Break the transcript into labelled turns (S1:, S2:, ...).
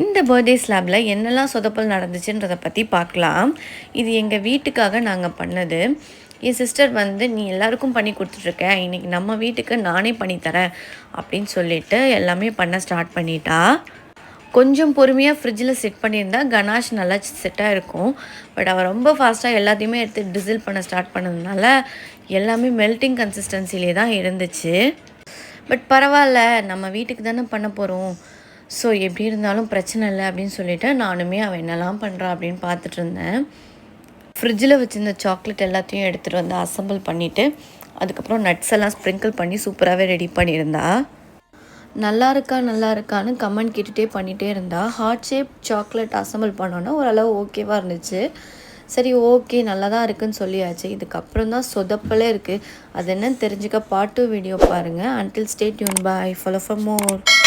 S1: இந்த பர்த்டே ஸ்லாப்பில் என்னெல்லாம் சொதப்பல் நடந்துச்சுன்றதை பற்றி பார்க்கலாம். இது எங்கள் வீட்டுக்காக நாங்கள் பண்ணது. என் சிஸ்டர் வந்து, "நீ எல்லாருக்கும் பண்ணி கொடுத்துட்ருக்க, இன்றைக்கி நம்ம வீட்டுக்கு நானே பண்ணித்தரேன்" அப்படின்னு சொல்லிட்டு எல்லாமே பண்ண ஸ்டார்ட் பண்ணிட்டா. கொஞ்சம் பொறுமையாக ஃப்ரிட்ஜில் செட் பண்ணியிருந்தா கனாஷ் நல்லா செட்டாக இருக்கும். பட் அவள் ரொம்ப ஃபாஸ்ட்டாக எல்லாத்தையுமே எடுத்து டிசில் பண்ண ஸ்டார்ட் பண்ணதுனால எல்லாமே மெல்ட்டிங் கன்சிஸ்டன்சிலே தான் இருந்துச்சு. பட் பரவாயில்ல, நம்ம வீட்டுக்கு தானே பண்ண போகிறோம், ஸோ எப்படி இருந்தாலும் பிரச்சனை இல்லை அப்படின்னு சொல்லிவிட்டு நானுமே அவள் என்னெல்லாம் பண்ணுறா அப்படின்னு பார்த்துட்டு இருந்தேன். ஃப்ரிட்ஜில் வச்சுருந்த சாக்லேட் எல்லாத்தையும் எடுத்துகிட்டு வந்து அசம்பிள் பண்ணிவிட்டு அதுக்கப்புறம் நட்ஸ் எல்லாம் ஸ்ப்ரிங்கிள் பண்ணி சூப்பராகவே ரெடி பண்ணியிருந்தா. நல்லா இருக்கான்னு கமெண்ட் கேட்டுகிட்டே பண்ணிகிட்டே இருந்தா. ஹார்ட் ஷேப் சாக்லேட் அசம்பிள் பண்ணோன்னா ஓரளவு ஓகேவாக இருந்துச்சு. சரி, ஓகே, நல்லா தான் இருக்குதுன்னு சொல்லியாச்சு. இதுக்கப்புறம் தான் சொதப்பலே இருக்குது. அது என்னன்னு தெரிஞ்சுக்க பார்ட் 2 வீடியோ பாருங்கள். Until stay tuned. Bye. Follow for more.